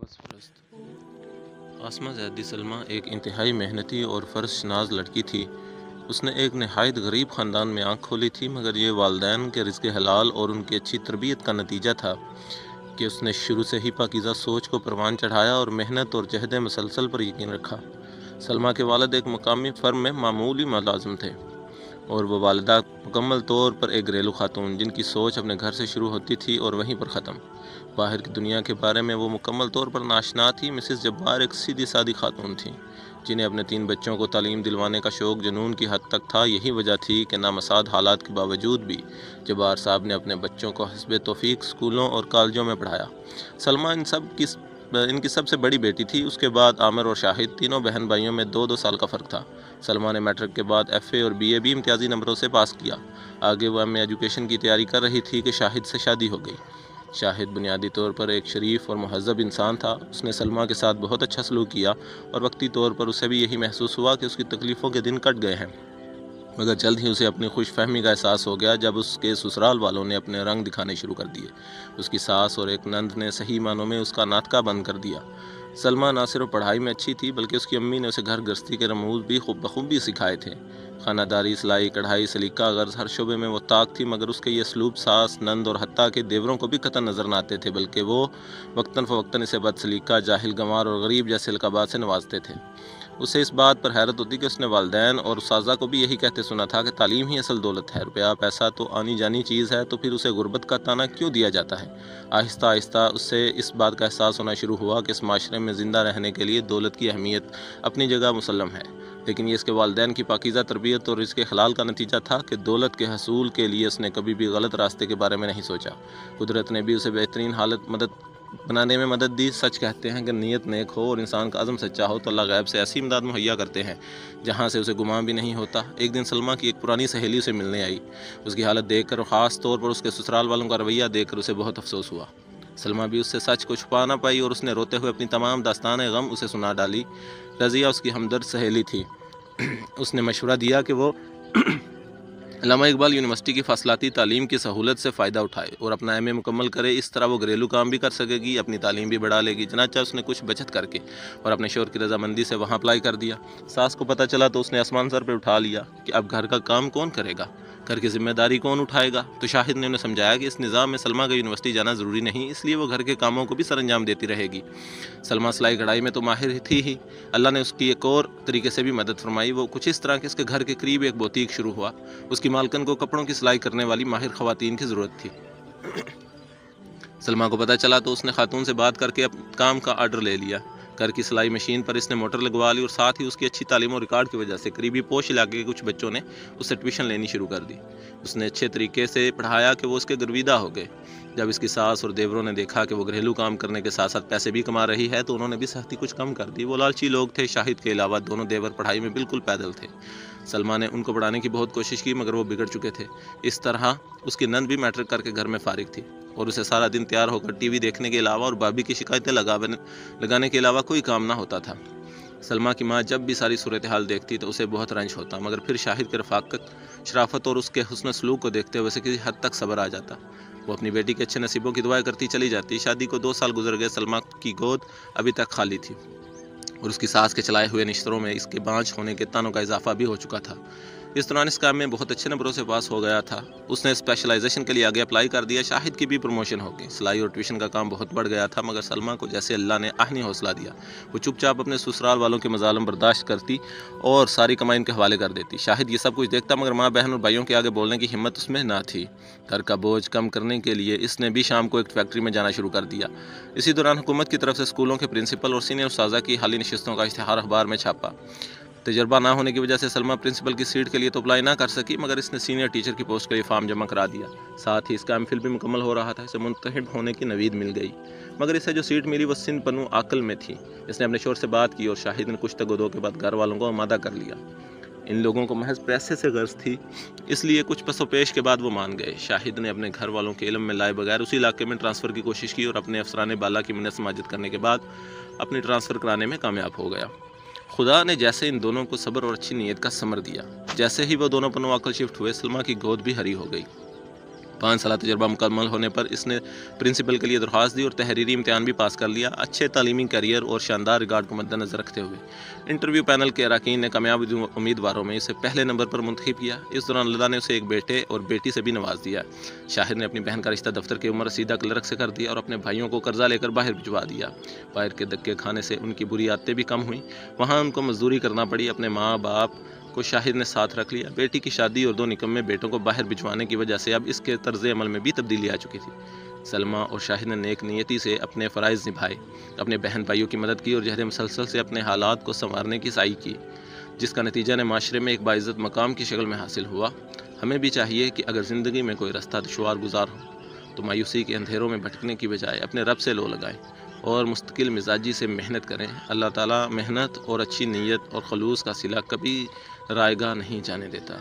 کاغذ فرست آسمہ زیدی سلمہ ایک انتہائی محنتی اور فرض شناس لڑکی تھی۔ اس نے ایک نہایت غریب خاندان میں آنکھ کھولی تھی، مگر یہ والدین کے رزق حلال اور ان کی اچھی تربیت کا نتیجہ تھا کہ اس نے شروع سے ہی پاکیزہ سوچ کو پروان چڑھایا اور محنت اور جہد مسلسل پر یقین رکھا۔ سلمہ کے والد ایک مقامی فرم میں معمولی ملازم تھے اور وہ والدہ مکمل طور پر ایک گھریلو خاتون، جن کی سوچ اپنے گھر سے شروع ہوتی تھی اور وہیں پر ختم۔ باہر کی دنیا کے بارے میں وہ مکمل طور پر ناشنا تھی۔ مسز جبار ایک سیدھی سادی خاتون تھیں جنہیں اپنے 3 بچوں کو تعلیم دلوانے کا شوق جنون کی حد تک تھا۔ یہی وجہ تھی کہ نامساعد حالات کے باوجود بھی جبار صاحب نے اپنے بچوں کو حسب توفیق اسکولوں اور کالجوں میں پڑھایا۔ سلمہ ان کی سب سے بڑی بیٹی تھی۔ اس کے بعد عامر اور شاہد، تینوں بہن بھائیوں میں 2 سال کا فرق تھا۔ سلمہ نے میٹرک کے بعد ایف اے اور بی اے بھی امتیازی نمبروں سے پاس کیا۔ آگے وہ ایم اے ایجوکیشن کی تیاری کر رہی تھی کہ شاہد سے شادی ہو گئی۔ شاہد بنیادی طور پر ایک شریف اور مہذب انسان تھا۔ اس نے سلمہ کے ساتھ بہت اچھا سلوک کیا اور وقتی طور پر اسے بھی یہی محسوس ہوا کہ اس کی تکلیفوں کے دن کٹ گئے ہیں، مگر جلد ہی اسے اپنی خوش فہمی کا احساس ہو گیا جب اس کے سسرال والوں نے اپنے رنگ دکھانے شروع کر دیے۔ اس کی ساس اور ایک نند نے صحیح معنوں میں اس کا ناطقہ بند کر دیا۔ سلمہ نہ صرف پڑھائی میں اچھی تھی بلکہ اس کی امی نے اسے گھر گرہستی کے رموز بھی بخوبی سکھائے تھے۔ خانہ داری، سلائی، کڑھائی، سلیقہ غرض ہر شعبے میں وہ طاق تھی، مگر اس کے یہ اسلوب ساس، نند اور حتیٰ کہ دیوروں کو بھی قطعا نظر نہ آتے تھے، بلکہ وہ وقتاً فوقتاً اسے بد سلیقہ، جاہل، گنوار اور غریب جیسے لقبات سے نوازتے تھے۔ اسے اس بات پر حیرت ہوتی کہ اس نے والدین اور اساتذہ کو بھی یہی کہتے سنا تھا کہ تعلیم ہی اصل دولت ہے، روپیہ پیسہ تو آنی جانی چیز ہے، تو پھر اسے غربت کا طعنہ کیوں دیا جاتا ہے؟ آہستہ آہستہ اسے اس بات کا احساس ہونا شروع ہوا کہ اس معاشرے میں زندہ رہنے کے لیے دولت کی اہمیت اپنی جگہ مسلم ہے، لیکن یہ اس کے والدین کی پاکیزہ تربیت اور رزق حلال کا نتیجہ تھا کہ دولت کے حصول کے لیے اس نے کبھی بھی غلط راستے کے بارے میں نہیں سوچا۔ قدرت نے بھی اسے بہترین حالت بنانے میں مدد دی۔ سچ کہتے ہیں کہ نیت نیک ہو اور انسان کا عزم سچا ہو تو اللہ غیب سے ایسی امداد مہیا کرتے ہیں جہاں سے اسے گمان بھی نہیں ہوتا۔ ایک دن سلمہ کی ایک پرانی سہیلی اسے ملنے آئی۔ اس کی حالت دیکھ کر اور خاص طور پر اس کے سسرال والوں کا رویہ دیکھ کر اسے بہت افسوس ہوا۔ سلمہ بھی اس سے سچ کو چھپا نہ پائی اور اس نے روتے ہوئے اپنی تمام داستان غم اسے سنا ڈالی۔ رضیہ اس کی ہمدرد سہیلی تھی۔ اس نے مشورہ دیا کہ وہ علامہ اقبال یونیورسٹی کی فاصلاتی تعلیم کی سہولت سے فائدہ اٹھائے اور اپنا ایم اے مکمل کرے۔ اس طرح وہ گھریلو کام بھی کر سکے گی، اپنی تعلیم بھی بڑھا لے گی۔ چنانچہ اس نے کچھ بچت کر کے اور اپنے شوہر کی رضامندی سے وہاں اپلائی کر دیا۔ ساس کو پتہ چلا تو اس نے آسمان سر پہ اٹھا لیا کہ اب گھر کا کام کون کرے گا، گھر کی ذمہ داری کون اٹھائے گا؟ تو شاہد نے انہیں سمجھایا کہ اس نظام میں سلمہ کا یونیورسٹی جانا ضروری نہیں، اس لیے وہ گھر کے کاموں کو بھی سر انجام دیتی رہے گی۔ سلمہ سلائی کڑھائی میں تو ماہر تھی ہی، اللہ نے اس کی ایک اور طریقے سے بھی مدد فرمائی۔ وہ کچھ اس طرح کہ اس کے گھر کے قریب ایک بوتیک شروع ہوا۔ اس کی مالکن کو کپڑوں کی سلائی کرنے والی ماہر خواتین کی ضرورت تھی۔ سلمہ کو پتہ چلا تو اس نے خاتون سے بات کر کے کام کا آرڈر لے لیا۔ گھر کی سلائی مشین پر اس نے موٹر لگوا لی اور ساتھ ہی اس کی اچھی تعلیم اور ریکارڈ کی وجہ سے قریبی پوش علاقے کے کچھ بچوں نے اس سے ٹیوشن لینی شروع کر دی۔ اس نے اچھے طریقے سے پڑھایا کہ وہ اس کے گرویدہ ہو گئے۔ جب اس کی ساس اور دیوروں نے دیکھا کہ وہ گھریلو کام کرنے کے ساتھ ساتھ پیسے بھی کما رہی ہے تو انہوں نے بھی سختی کچھ کم کر دی۔ وہ لالچی لوگ تھے۔ شاہد کے علاوہ دونوں دیور پڑھائی میں بالکل پیدل تھے۔ سلمہ نے ان کو پڑھانے کی بہت کوشش کی مگر وہ بگڑ چکے تھے۔ اس طرح اس کی نند بھی میٹرک کر کے گھر میں فارغ تھی اور اسے سارا دن تیار ہو کر ٹی وی دیکھنے کے علاوہ اور بھابھی کی شکایتیں لگانے کے علاوہ کوئی کام نہ ہوتا تھا۔ سلمہ کی ماں جب بھی ساری صورتحال دیکھتی تو اسے بہت رنج ہوتا، مگر پھر شاہد کے رفاقت، شرافت اور اس کے حسن سلوک کو دیکھتے ہوئے اسے کسی حد تک صبر آ جاتا۔ وہ اپنی بیٹی کے اچھے نصیبوں کی دعائیں کرتی چلی جاتی۔ شادی کو 2 سال گزر گئے۔ سلمہ کی گود ابھی تک خالی تھی اور اس کی ساس کے چلائے ہوئے نشتروں میں اس کے بانجھ ہونے کے تنوں کا اضافہ بھی ہو چکا تھا۔ اس دوران اس کام میں بہت اچھے نمبروں سے پاس ہو گیا تھا۔ اس نے اسپیشلائزیشن کے لیے آگے اپلائی کر دیا۔ شاہد کی بھی پروموشن ہو گئی۔ سلائی اور ٹیوشن کا کام بہت بڑھ گیا تھا، مگر سلمہ کو جیسے اللہ نے آہنی حوصلہ دیا، وہ چپ چاپ اپنے سسرال والوں کے مظالم برداشت کرتی اور ساری کمائی ان کے حوالے کر دیتی۔ شاہد یہ سب کچھ دیکھتا، مگر ماں، بہن اور بھائیوں کے آگے بولنے کی ہمت اس میں نہ تھی۔ گھر کا بوجھ کم کرنے کے لیے اس نے بھی شام کو ایک فیکٹری میں جانا شروع کر دیا۔ اسی دوران حکومت کی طرف سے اسکولوں کے پرنسپل اور سینئر اساتذہ کی حالی نشستوں کا اشتہار اخبار میں چھاپا۔ تجربہ نہ ہونے کی وجہ سے سلمہ پرنسپل کی سیٹ کے لیے تو اپلائی نہ کر سکی، مگر اس نے سینئر ٹیچر کی پوسٹ کے لیے فارم جمع کرا دیا۔ ساتھ ہی اس کا ایم فل بھی مکمل ہو رہا تھا۔ اسے منتخب ہونے کی نوید مل گئی، مگر اسے جو سیٹ ملی وہ سندھ پنو آکل میں تھی۔ اس نے اپنے شوہر سے بات کی اور شاہد نے کچھ تگ و دو کے بعد گھر والوں کو آمادہ کر لیا۔ ان لوگوں کو محض پیسے سے غرض تھی، اس لیے کچھ پس و پیش کے بعد وہ مان گئے۔ شاہد نے اپنے گھر والوں کے علم میں لائے بغیر اسی علاقے میں ٹرانسفر کی کوشش کی اور اپنے افسران بالا کی منت سماجت کرنے کے بعد اپنی ٹرانسفر کرانے میں کامیاب ہو گیا۔ خدا نے جیسے ان دونوں کو صبر اور اچھی نیت کا ثمر دیا، جیسے ہی وہ دونوں پنو آکل شفٹ ہوئے، سلمہ کی گود بھی ہری ہو گئی۔ 5 سالہ تجربہ مکمل ہونے پر اس نے پرنسپل کے لیے درخواست دی اور تحریری امتحان بھی پاس کر لیا۔ اچھے تعلیمی کیریئر اور شاندار ریکارڈ کو مد نظر رکھتے ہوئے انٹرویو پینل کے اراکین نے کامیاب امیدواروں میں اسے پہلے نمبر پر منتخب کیا۔ اس دوران اللہ نے اسے ایک بیٹے اور بیٹی سے بھی نواز دیا۔ شاہد نے اپنی بہن کا رشتہ دفتر کے عمر رسیدہ کلرک سے کر دیا اور اپنے بھائیوں کو قرضہ لے کر باہر بھجوا دیا۔ باہر کے دھکے کھانے سے ان کی بری عادتیں بھی کم ہوئیں، وہاں ان کو مزدوری کرنا پڑی۔ اپنے ماں باپ کو شاہد نے ساتھ رکھ لیا۔ بیٹی کی شادی اور 2 نکمے بیٹوں کو باہر بھجوانے کی وجہ سے اب اس کے طرز عمل میں بھی تبدیلی آ چکی تھی۔ سلمیٰ اور شاہد نے نیک نیتی سے اپنے فرائض نبھائے، اپنے بہن بھائیوں کی مدد کی اور جہد مسلسل سے اپنے حالات کو سنوارنے کی سعی کی، جس کا نتیجہ نے معاشرے میں ایک باعزت مقام کی شکل میں حاصل ہوا۔ ہمیں بھی چاہیے کہ اگر زندگی میں کوئی رستہ دشوار گزار ہو تو مایوسی کے اندھیروں میں بھٹکنے کی بجائے اپنے رب سے لو لگائیں اور مستقل مزاجی سے محنت کریں۔ اللہ تعالیٰ محنت اور اچھی نیت اور خلوص کا صلہ کبھی رائگاں نہیں جانے دیتا۔